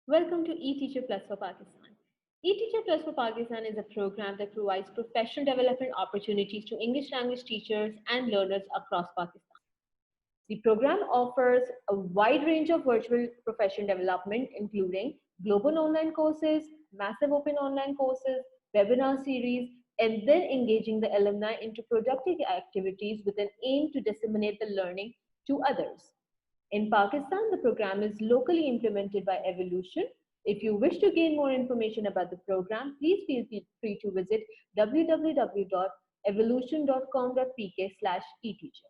Welcome to eTeacher Plus for Pakistan. eTeacher Plus for Pakistan is a program that provides professional development opportunities to English language teachers and learners across Pakistan. The program offers a wide range of virtual professional development, including global online courses, massive open online courses, webinar series, and then engaging the alumni into productive activities with an aim to disseminate the learning to others. In Pakistan, the program is locally implemented by Evolution. If you wish to gain more information about the program, please feel free to visit www.evolution.com.pk/eteacher.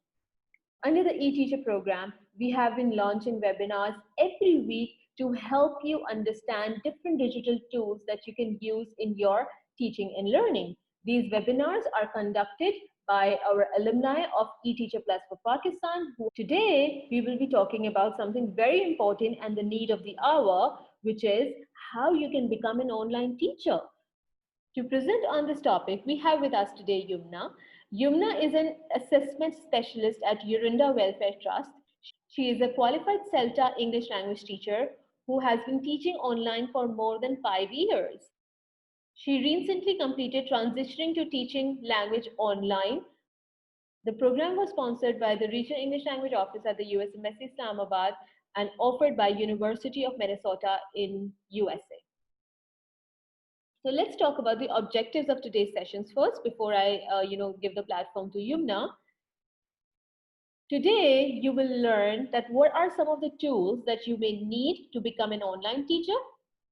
Under the eTeacher program, we have been launching webinars every week to help you understand different digital tools that you can use in your teaching and learning. These webinars are conducted by our alumni of eTeacher Plus for Pakistan. Today, we will be talking about something very important and the need of the hour, which is how you can become an online teacher. To present on this topic, we have with us today Yumna. Yumna is an assessment specialist at Yorinda Welfare Trust. She is a qualified CELTA English language teacher who has been teaching online for more than 5 years. She recently completed transitioning to teaching language online. The program was sponsored by the Regional English Language Office at the US Embassy Islamabad and offered by University of Minnesota in USA. So let's talk about the objectives of today's sessions first before I give the platform to Yumna. Today, you will learn that what are some of the tools that you may need to become an online teacher.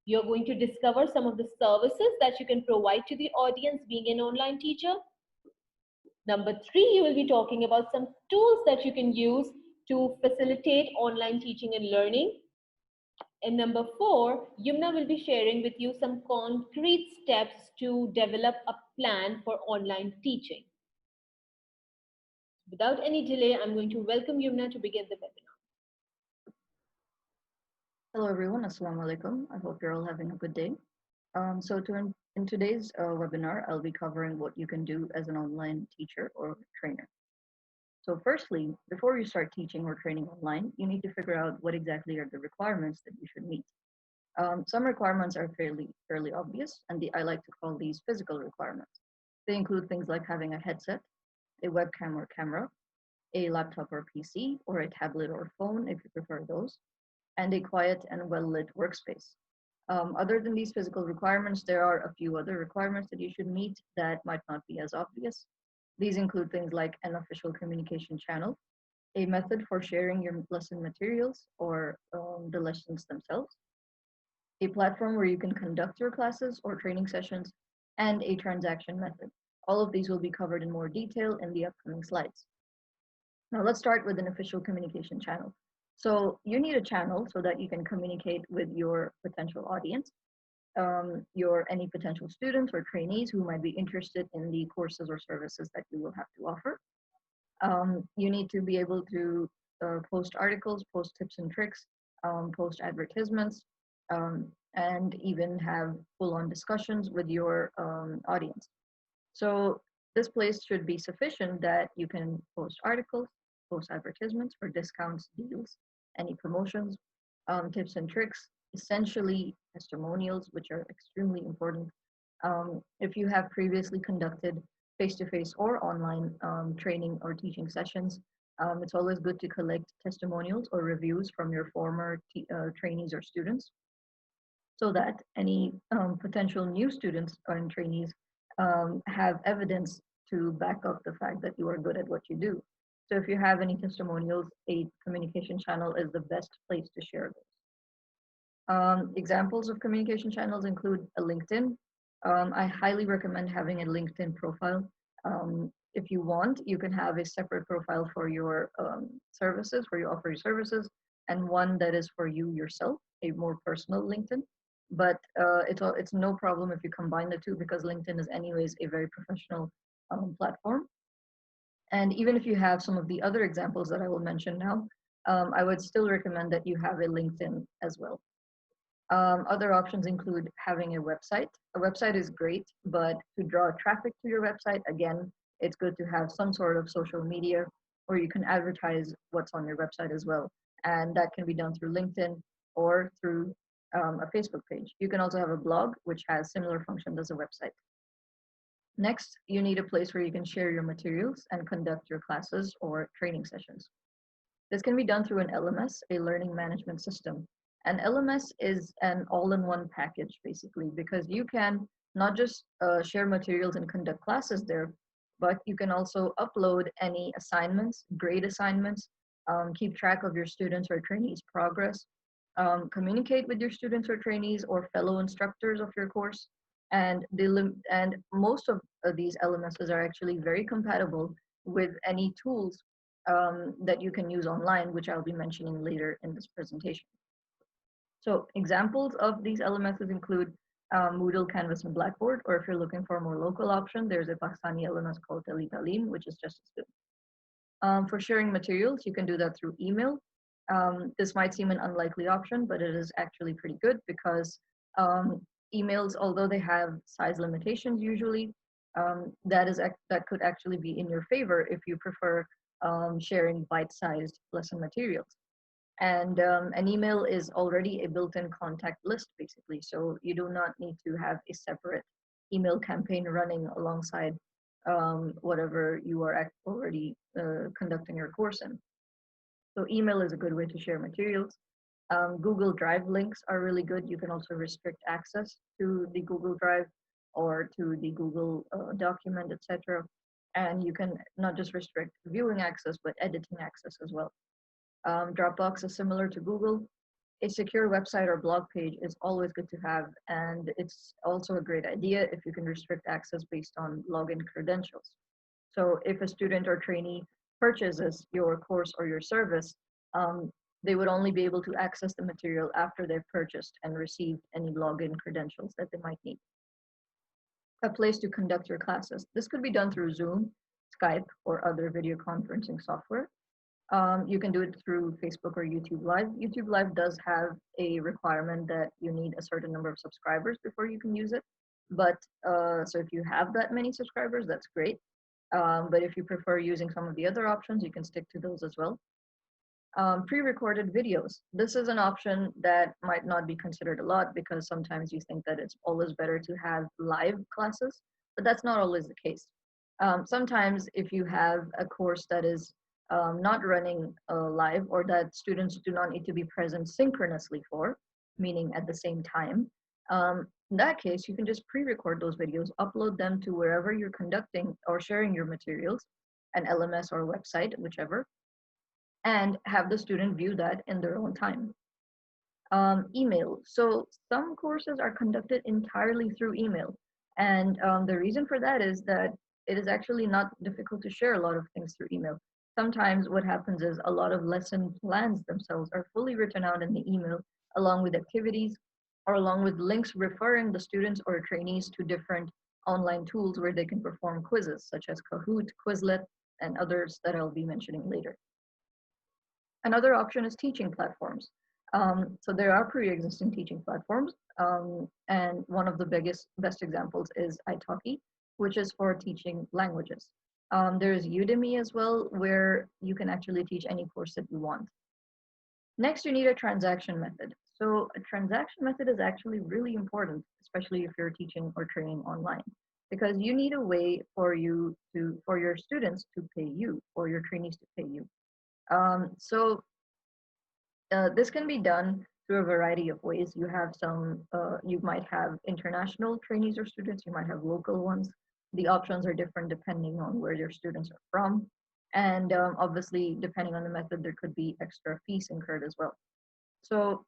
You're going to discover some of the services that you can provide to the audience being an online teacher. Number three, you will be talking about some tools that you can use to facilitate online teaching and learning. And number four, Yumna will be sharing with you some concrete steps to develop a plan for online teaching. Without any delay, I'm going to welcome Yumna to begin the webinar. Hello everyone, Assalamu alaikum. I hope you're all having a good day. In today's webinar, I'll be covering what you can do as an online teacher or trainer. So firstly, before you start teaching or training online, you need to figure out what exactly are the requirements that you should meet. Some requirements are fairly obvious, and I like to call these physical requirements. They include things like having a headset, a webcam or camera, a laptop or PC, or a tablet or phone if you prefer those, and a quiet and well-lit workspace. Other than these physical requirements, there are a few other requirements that you should meet that might not be as obvious. These include things like an official communication channel, a method for sharing your lesson materials or the lessons themselves, a platform where you can conduct your classes or training sessions, and a transaction method. All of these will be covered in more detail in the upcoming slides. Now let's start with an official communication channel. So you need a channel so that you can communicate with your potential audience, any potential students or trainees who might be interested in the courses or services that you will have to offer. You need to be able to post articles, post tips and tricks, post advertisements, and even have full-on discussions with your audience. So this place should be sufficient that you can post articles, post advertisements for discounts, deals, any promotions, tips and tricks, essentially testimonials, which are extremely important. If you have previously conducted face-to-face or online training or teaching sessions, it's always good to collect testimonials or reviews from your former trainees or students so that any potential new students and trainees have evidence to back up the fact that you are good at what you do. So if you have any testimonials, a communication channel is the best place to share those. Examples of communication channels include a LinkedIn. I highly recommend having a LinkedIn profile. If you want, you can have a separate profile for your services, where you offer your services, and one that is for you yourself, a more personal LinkedIn. But it's no problem if you combine the two, because LinkedIn is anyways a very professional platform. And even if you have some of the other examples that I will mention now, I would still recommend that you have a LinkedIn as well. Other options include having a website. A website is great, but to draw traffic to your website, again, it's good to have some sort of social media where you can advertise what's on your website as well. And that can be done through LinkedIn or through a Facebook page. You can also have a blog, which has similar functions as a website. Next, you need a place where you can share your materials and conduct your classes or training sessions. This can be done through an LMS, a learning management system. An LMS is an all-in-one package, basically, because you can not just share materials and conduct classes there, but you can also upload any assignments, grade assignments, keep track of your students or trainees' progress, communicate with your students or trainees or fellow instructors of your course. And most of these LMSs are actually very compatible with any tools that you can use online, which I'll be mentioning later in this presentation. So examples of these LMSs include Moodle, Canvas, and Blackboard, or if you're looking for a more local option, there's a Pakistani LMS called Telitalim, which is just as good. For sharing materials, you can do that through email. This might seem an unlikely option, but it is actually pretty good because emails, although they have size limitations usually, that could actually be in your favor if you prefer sharing bite-sized lesson materials. And an email is already a built-in contact list, basically. So you do not need to have a separate email campaign running alongside whatever you are already conducting your course in. So email is a good way to share materials. Google Drive links are really good. You can also restrict access to the Google Drive or to the Google document, etc. And you can not just restrict viewing access, but editing access as well. Dropbox is similar to Google. A secure website or blog page is always good to have, and it's also a great idea if you can restrict access based on login credentials. So if a student or trainee purchases your course or your service, they would only be able to access the material after they've purchased and received any login credentials that they might need. A place to conduct your classes. This could be done through Zoom, Skype, or other video conferencing software. You can do it through Facebook or YouTube Live. YouTube Live does have a requirement that you need a certain number of subscribers before you can use it. But so if you have that many subscribers, that's great. But if you prefer using some of the other options, you can stick to those as well. Pre-recorded videos. This is an option that might not be considered a lot because sometimes you think that it's always better to have live classes, but that's not always the case. Sometimes if you have a course that is not running live or that students do not need to be present synchronously for, meaning at the same time, in that case, you can just pre-record those videos, upload them to wherever you're conducting or sharing your materials, an LMS or website, whichever, and have the student view that in their own time. Email. So some courses are conducted entirely through email. And the reason for that is that it is actually not difficult to share a lot of things through email. Sometimes what happens is a lot of lesson plans themselves are fully written out in the email, along with activities or along with links referring the students or trainees to different online tools where they can perform quizzes, such as Kahoot, Quizlet, and others that I'll be mentioning later. Another option is teaching platforms. So there are pre-existing teaching platforms, and one of the best examples is italki, which is for teaching languages. There's Udemy as well, where you can actually teach any course that you want. Next, you need a transaction method. So a transaction method is actually really important, especially if you're teaching or training online, because you need a way for your students to pay you or your trainees to pay you. This can be done through a variety of ways. You might have international trainees or students, you might have local ones. The options are different depending on where your students are from. And obviously, depending on the method, there could be extra fees incurred as well. So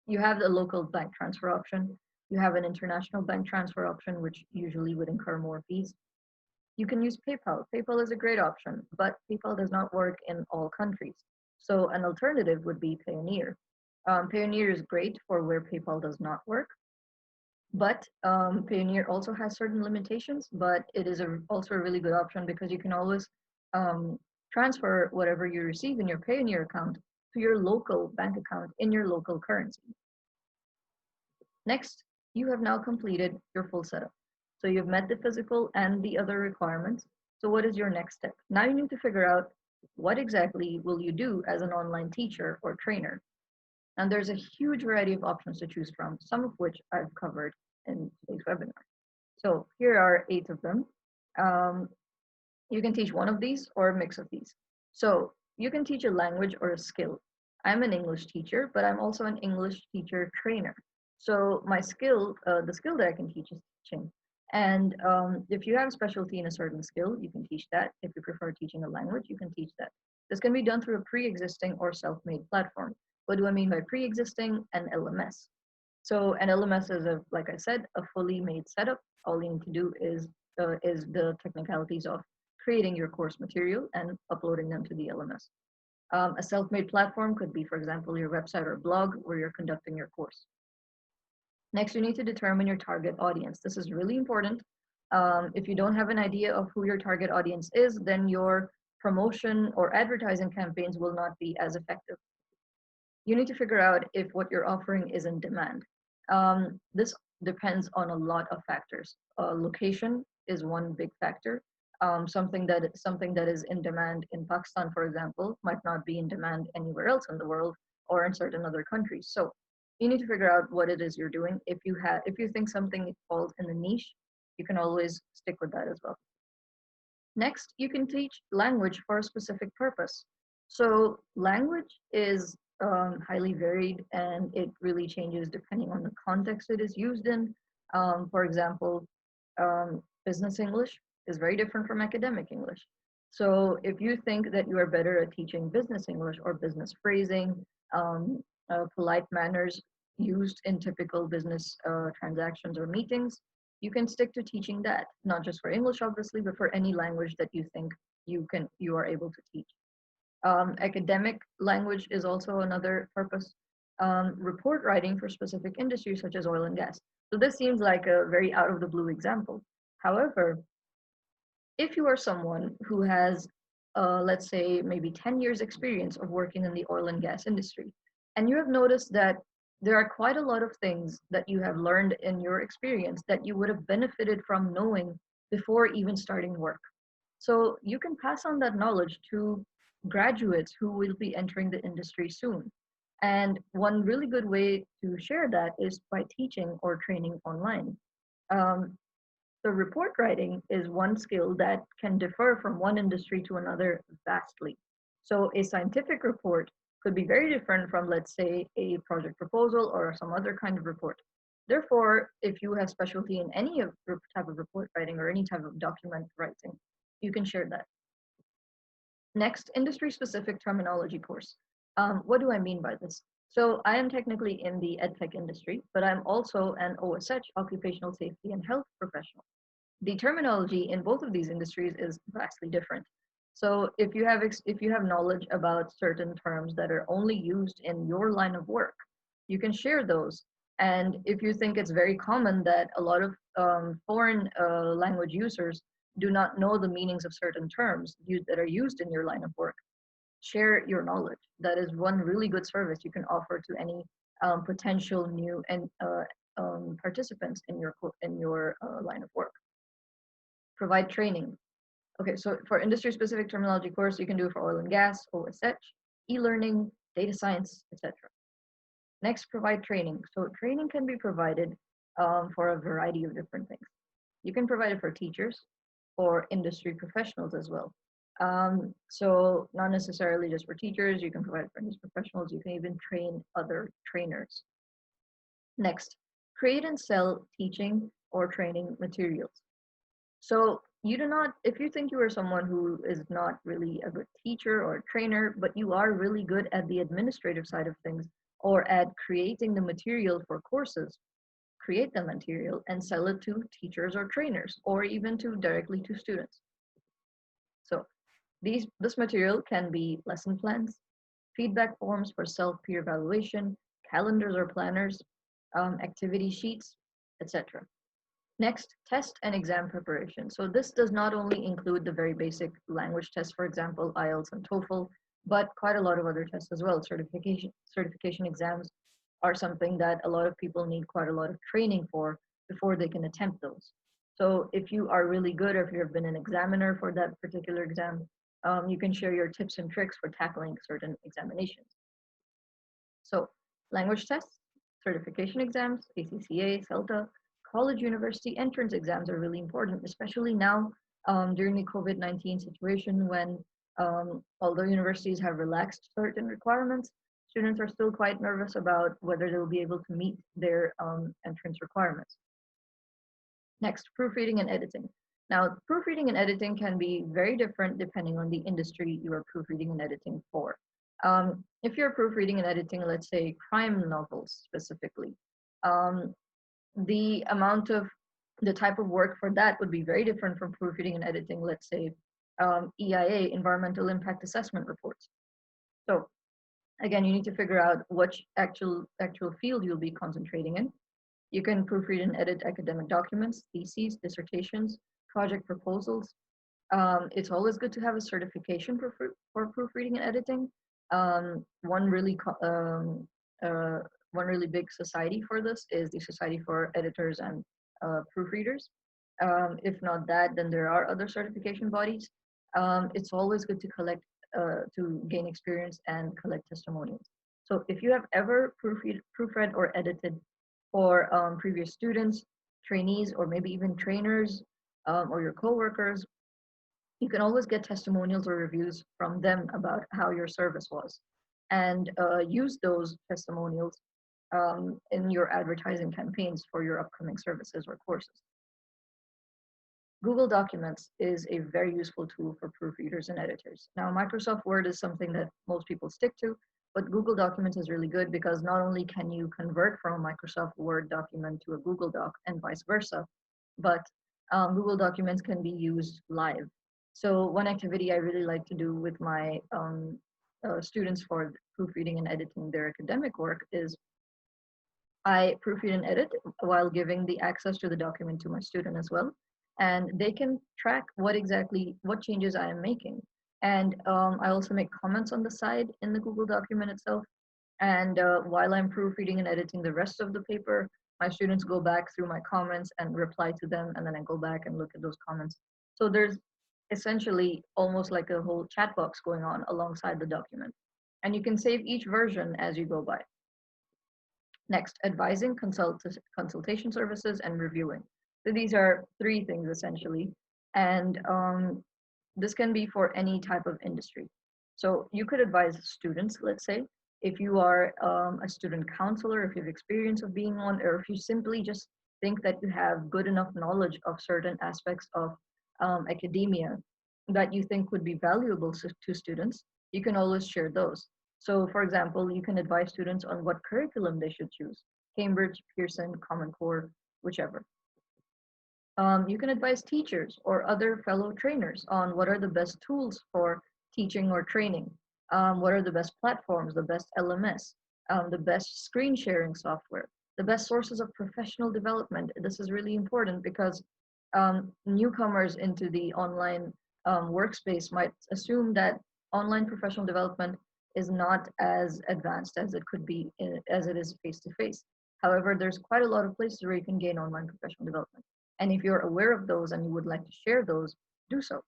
you have the local bank transfer option. You have an international bank transfer option, which usually would incur more fees. You can use PayPal. PayPal is a great option, but PayPal does not work in all countries. So an alternative would be Payoneer. Payoneer is great for where PayPal does not work, but Payoneer also has certain limitations, but it is also a really good option because you can always transfer whatever you receive in your Payoneer account to your local bank account in your local currency. Next, you have now completed your full setup. So you've met the physical and the other requirements. So what is your next step? Now you need to figure out what exactly will you do as an online teacher or trainer. And there's a huge variety of options to choose from, some of which I've covered in today's webinar. So here are 8 of them. Um, you can teach one of these or a mix of these. So you can teach a language or a skill. I'm an English teacher, but I'm also an English teacher trainer. So my skill, the skill that I can teach is teaching. And if you have a specialty in a certain skill, you can teach that. If you prefer teaching a language, you can teach that. This can be done through a pre-existing or self-made platform. What do I mean by pre-existing? An LMS. So an LMS is like I said, a fully made setup. All you need to do is the technicalities of creating your course material and uploading them to the LMS. A self-made platform could be, for example, your website or blog where you're conducting your course. Next, you need to determine your target audience. This is really important. If you don't have an idea of who your target audience is, then your promotion or advertising campaigns will not be as effective. You need to figure out if what you're offering is in demand. This depends on a lot of factors. Location is one big factor. Something that is in demand in Pakistan, for example, might not be in demand anywhere else in the world or in certain other countries. So you need to figure out what it is you're doing. If you think something falls in the niche, you can always stick with that as well. Next, you can teach language for a specific purpose. So language is highly varied and it really changes depending on the context it is used in. For example, business English is very different from academic English. So if you think that you are better at teaching business English or business phrasing, polite manners used in typical business transactions or meetings, you can stick to teaching that, not just for English, obviously, but for any language that you think you are able to teach. Academic language is also another purpose. Report writing for specific industries such as oil and gas. So this seems like a very out of the blue example. However, if you are someone who has, let's say, maybe 10 years experience of working in the oil and gas industry, and you have noticed that there are quite a lot of things that you have learned in your experience that you would have benefited from knowing before even starting work. So you can pass on that knowledge to graduates who will be entering the industry soon. And one really good way to share that is by teaching or training online. Um, so report writing is one skill that can differ from one industry to another vastly. So a scientific report could be very different from, let's say, a project proposal or some other kind of report. Therefore, if you have specialty in any type of report writing or any type of document writing, you can share that. Next, industry-specific terminology course. What do I mean by this? So I am technically in the edtech industry, but I'm also an OSH, occupational safety and health professional. The terminology in both of these industries is vastly different. So if you have knowledge about certain terms that are only used in your line of work, you can share those. And if you think it's very common that a lot of foreign language users do not know the meanings of certain terms that are used in your line of work, share your knowledge. That is one really good service you can offer to any potential new and participants in your line of work. Provide training. Okay, so for industry-specific terminology course, you can do it for oil and gas, OSH, e-learning, data science, etc. Next, provide training. So training can be provided for a variety of different things. You can provide it for teachers or industry professionals as well. So not necessarily just for teachers, you can provide it for industry professionals, you can even train other trainers. Next, create and sell teaching or training materials. So you do not, if you think you are someone who is not really a good teacher or a trainer, but you are really good at the administrative side of things or at creating the material for courses, create the material and sell it to teachers or trainers or even directly to students. So this material can be lesson plans, feedback forms for self-peer evaluation, calendars or planners, activity sheets, etc. Next, test and exam preparation. So this does not only include the very basic language tests, for example, IELTS and TOEFL, but quite a lot of other tests as well. Certification exams are something that a lot of people need quite a lot of training for before they can attempt those. So if you are really good or if you've been an examiner for that particular exam, you can share your tips and tricks for tackling certain examinations. So Language tests, certification exams, ACCA, CELTA, college university entrance exams are really important, especially now during the COVID-19 situation when although universities have relaxed certain requirements, students are still quite nervous about whether they'll be able to meet their entrance requirements. Next, proofreading and editing. Now, proofreading and editing can be very different depending on the industry you are proofreading and editing for. If you're proofreading and editing, let's say crime novels specifically, um, the amount of the type of work for that would be very different from proofreading and editing, let's say EIA, environmental impact assessment reports. So again, you need to figure out which actual field you'll be concentrating in. You can proofread and edit academic documents, theses, dissertations, project proposals. It's always good to have a certification for proofreading and editing. Um, one really uh, one really big society for this is the Society for Editors and Proofreaders. If not that, then there are other certification bodies. It's always good to collect to gain experience and collect testimonials. So if you have ever proofread or edited for previous students, trainees, or maybe even trainers or your coworkers, you can always get testimonials or reviews from them about how your service was and use those testimonials in your advertising campaigns for your upcoming services or courses. Google Documents is a very useful tool for proofreaders and editors. Now, Microsoft Word is something that most people stick to, but Google Documents is really good because not only can you convert from a Microsoft Word document to a Google Doc and vice versa, but Google Documents can be used live. So one activity I really like to do with my students for proofreading and editing their academic work is I proofread and edit while giving the access to the document to my student as well. And they can track what changes I am making. And I also make comments on the side in the Google document itself. And while I'm proofreading and editing the rest of the paper, my students go back through my comments and reply to them. And then I go back and look at those comments. So there's essentially almost like a whole chat box going on alongside the document. And you can save each version as you go by. Next, advising, consultation services, and reviewing. So these are three things essentially. And this can be for any type of industry. So you could advise students, let's say, if you are a student counselor, if you have experience of being one, or if you simply just think that you have good enough knowledge of certain aspects of academia that you think would be valuable to students, you can always share those. So for example, you can advise students on what curriculum they should choose, Cambridge, Pearson, Common Core, whichever. You can advise teachers or other fellow trainers on what are the best tools for teaching or training, what are the best platforms, the best LMS, the best screen sharing software, the best sources of professional development. This is really important because newcomers into the online workspace might assume that online professional development is not as advanced as it could be as it is face to face. However, there's quite a lot of places where you can gain online professional development. And if you're aware of those and you would like to share those, do so.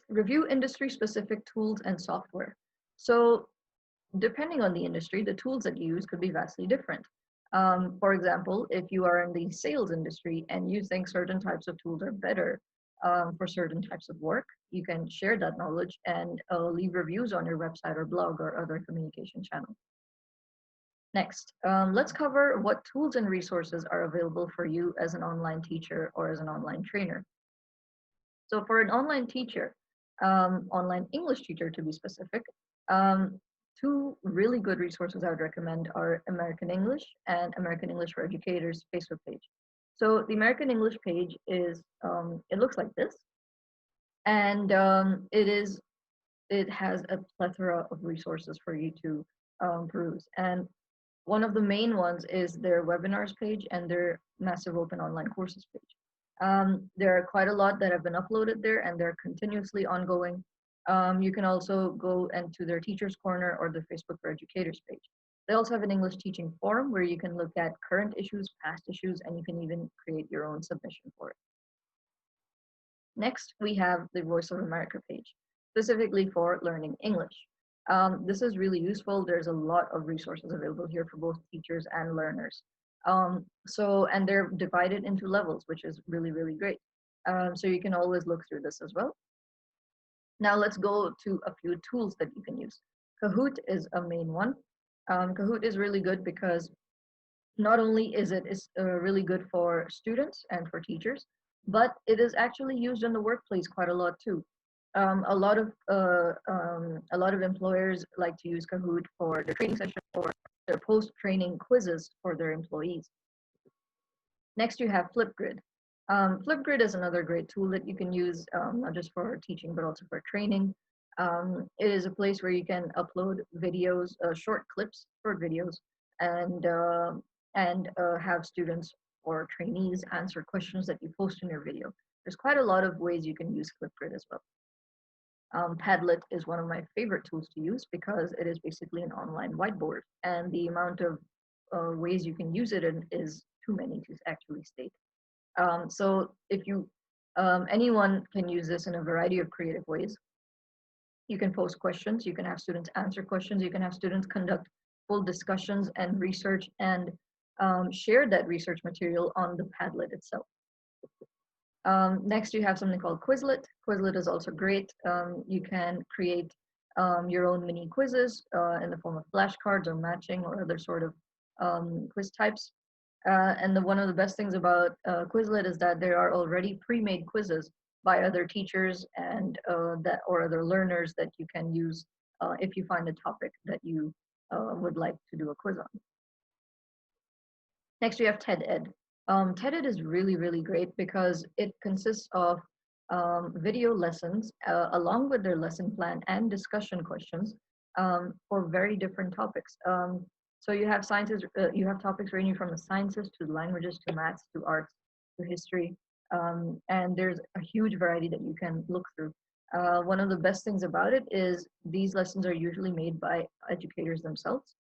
Review industry specific tools and software. So depending on the industry, the tools that you use could be vastly different. For example, if you are in the sales industry and you think certain types of tools are better for certain types of work, you can share that knowledge and leave reviews on your website or blog or other communication channel. Next, let's cover what tools and resources are available for you as an online teacher or as an online trainer. So for an online teacher, online English teacher to be specific, two really good resources I would recommend are American English and American English for Educators Facebook page. So the American English page is, it looks like this, and it has a plethora of resources for you to peruse. And one of the main ones is their webinars page and their massive open online courses page. There are quite a lot that have been uploaded there and they're continuously ongoing. You can also go into their Teachers Corner or the Facebook for Educators page. They also have an English teaching forum where you can look at current issues, past issues, and you can even create your own submission for it. Next, we have the Voice of America page, specifically for learning English. This is really useful. There's a lot of resources available here for both teachers and learners. And they're divided into levels, which is really, really great. So you can always look through this as well. Now let's go to a few tools that you can use. Kahoot is a main one. Kahoot is really good because not only is it really good for students and for teachers, but it is actually used in the workplace quite a lot too. A lot of employers like to use Kahoot for their training session or their post-training quizzes for their employees. Next, you have Flipgrid. Flipgrid is another great tool that you can use, not just for teaching, but also for training. It is a place where you can upload videos, short clips, short videos, and have students or trainees answer questions that you post in your video. There's quite a lot of ways you can use Flipgrid as well. Padlet is one of my favorite tools to use because it is basically an online whiteboard, and the amount of ways you can use it in is too many to actually state. So if you, anyone can use this in a variety of creative ways. You can post questions, you can have students answer questions, you can have students conduct full discussions and research and share that research material on the Padlet itself. Next, you have something called Quizlet. Quizlet is also great. You can create your own mini quizzes in the form of flashcards or matching or other sort of quiz types. One of the best things about Quizlet is that there are already pre-made quizzes by other teachers and or other learners that you can use if you find a topic that you would like to do a quiz on. Next, we have TED-Ed. TED-Ed is really, really great because it consists of video lessons along with their lesson plan and discussion questions for very different topics. So you have sciences, you have topics ranging from the sciences to languages to maths to arts to history, and there's a huge variety that you can look through. One of the best things about it is these lessons are usually made by educators themselves,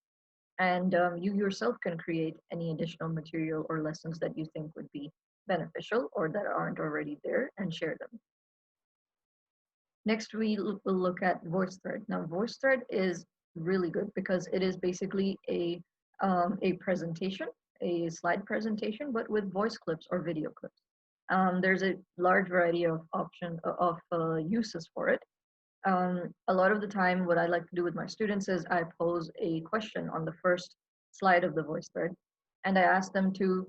and you yourself can create any additional material or lessons that you think would be beneficial or that aren't already there and share them. Next, we will look at VoiceThread. Now, VoiceThread is really good because it is basically a presentation, a slide presentation, but with voice clips or video clips. There's a large variety of uses for it. A lot of the time, what I like to do with my students is I pose a question on the first slide of the VoiceThread, and I ask them to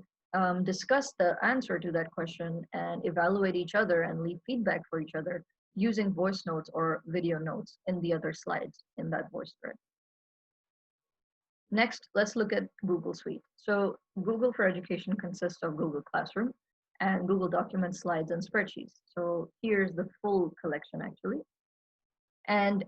discuss the answer to that question and evaluate each other and leave feedback for each other using voice notes or video notes in the other slides in that VoiceThread. Next, let's look at Google Suite. So Google for Education consists of Google Classroom and Google Documents, Slides, and Spreadsheets. So here's the full collection actually. And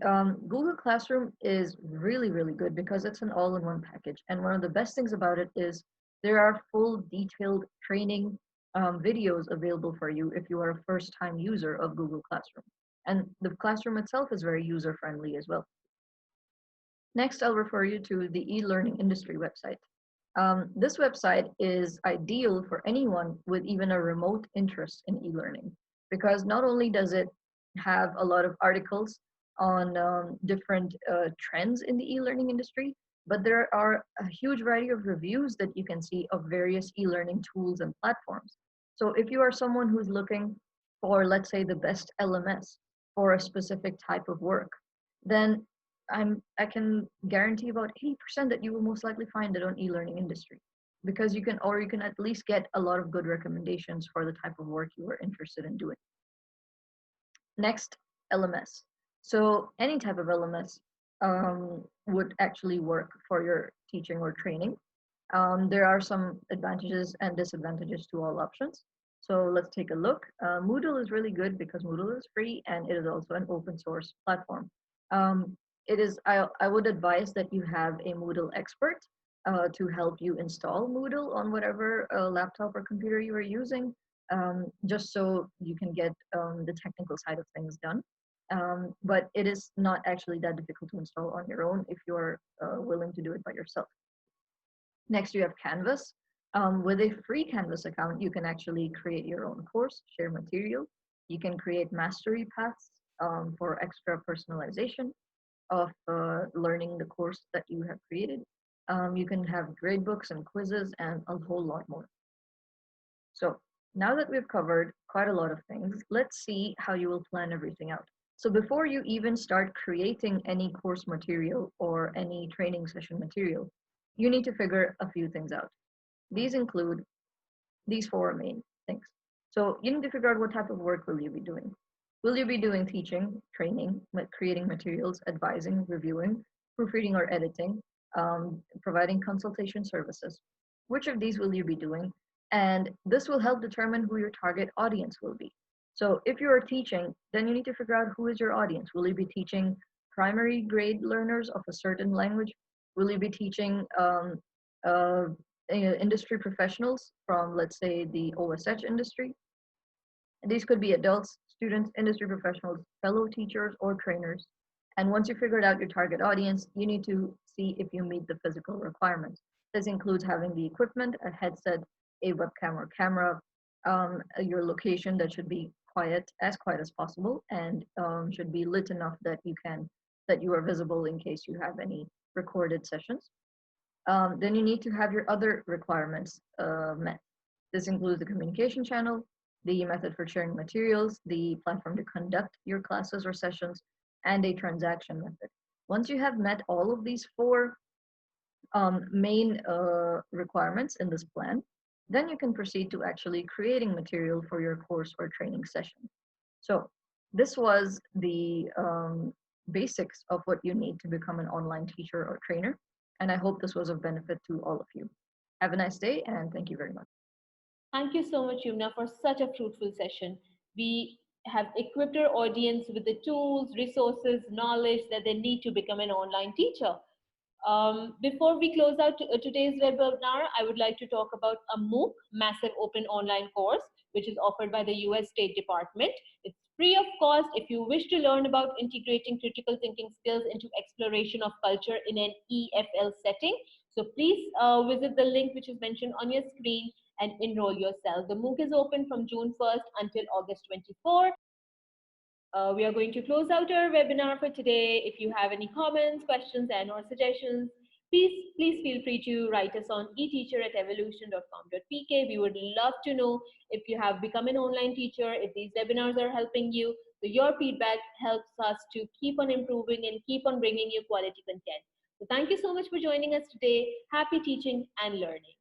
Google Classroom is really, really good because it's an all-in-one package. And one of the best things about it is there are full detailed training videos available for you if you are a first-time user of Google Classroom. And the Classroom itself is very user-friendly as well. Next, I'll refer you to the e-learning industry website. This website is ideal for anyone with even a remote interest in e-learning because not only does it have a lot of articles on different trends in the e-learning industry, but there are a huge variety of reviews that you can see of various e-learning tools and platforms. So if you are someone who's looking for, let's say, the best LMS for a specific type of work, then I can guarantee about 80% that you will most likely find it on e-learning industry because you can at least get a lot of good recommendations for the type of work you are interested in doing. Next, LMS. So any type of LMS would actually work for your teaching or training. There are some advantages and disadvantages to all options. So let's take a look. Moodle is really good because Moodle is free and it is also an open source platform. I would advise that you have a Moodle expert to help you install Moodle on whatever laptop or computer you are using, just so you can get the technical side of things done. But it is not actually that difficult to install on your own if you're willing to do it by yourself. Next, you have Canvas. With a free Canvas account, you can actually create your own course, share material. You can create mastery paths for extra personalization. of learning the course that you have created. You can have grade books and quizzes and a whole lot more. So now that we've covered quite a lot of things, let's see how you will plan everything out. So before you even start creating any course material or any training session material, you need to figure a few things out. These include these four main things. So you need to figure out what type of work will you be doing. Will you be doing teaching, training, creating materials, advising, reviewing, proofreading or editing, providing consultation services? Which of these will you be doing? And this will help determine who your target audience will be. So if you are teaching, then you need to figure out who is your audience. Will you be teaching primary grade learners of a certain language? Will you be teaching uh, industry professionals from, let's say, the OSH industry? These could be adults, students, industry professionals, fellow teachers, or trainers. And once you figured out your target audience, you need to see if you meet the physical requirements. This includes having the equipment, a headset, a webcam or camera, your location that should be quiet as possible, and should be lit enough that you are visible in case you have any recorded sessions. Then you need to have your other requirements met. This includes the communication channel, the method for sharing materials, the platform to conduct your classes or sessions, and a transaction method. Once you have met all of these four main requirements in this plan, then you can proceed to actually creating material for your course or training session. So this was the basics of what you need to become an online teacher or trainer. And I hope this was of benefit to all of you. Have a nice day, and thank you very much. Thank you so much, Yumna, for such a fruitful session. We have equipped our audience with the tools, resources, knowledge that they need to become an online teacher. Before we close out today's webinar, I would like to talk about a MOOC, Massive Open Online Course, which is offered by the US State Department. It's free of cost if you wish to learn about integrating critical thinking skills into exploration of culture in an EFL setting. So please visit the link which is mentioned on your screen and enroll yourself. The MOOC is open from June 1st until August 24th. We are going to close out our webinar for today. If you have any comments, questions, and or suggestions, please feel free to write us on eteacher@evolution.com.pk. We would love to know if you have become an online teacher, if these webinars are helping you. So your feedback helps us to keep on improving and keep on bringing you quality content. So thank you so much for joining us today. Happy teaching and learning.